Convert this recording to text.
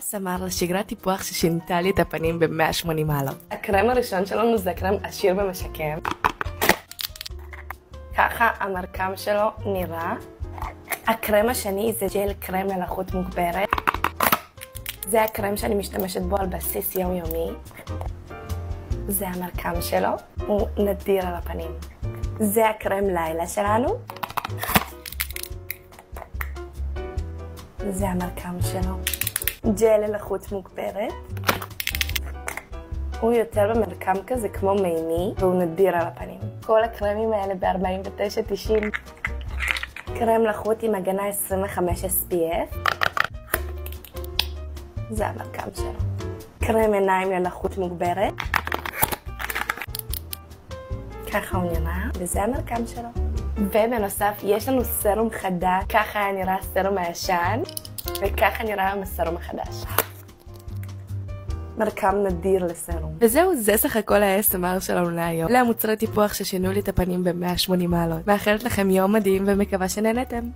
ASMR לשגרת טיפוח ששינתה לי את הפנים ב-180 מעלות. הקרם הראשון שלנו זה קרם עשיר ומשקם. ככה המרקם שלו נראה. הקרם השני זה ג'ל קרם מלחות מוגברת. זה הקרם שאני משתמשת בו על בסיס יומיומי. זה המרקם שלו, הוא נדיר על הפנים. זה הקרם לילה שלנו. זה המרקם שלו. ג'ל ללחות מוגברת. הוא יותר במרקם כזה כמו מימי, והוא נדיר על הפנים. כל הקרמים האלה ב-49.90. קרם לחות עם הגנה 25 SPF. זה המרקם שלו. קרם עיניים ללחות מוגברת. ככה הוא נראה, וזה המרקם שלו. ובנוסף יש לנו סרום חדש. ככה היה נראה הסרום הישן, וככה נראה הסרום החדש. מרקם נדיר לסרום. וזהו, זה סך הכל ה-ASMR שלנו להיום. אלה המוצרי טיפוח ששינו לי את הפנים ב-180 מעלות. מאחלת לכם יום מדהים ומקווה שנהנתם.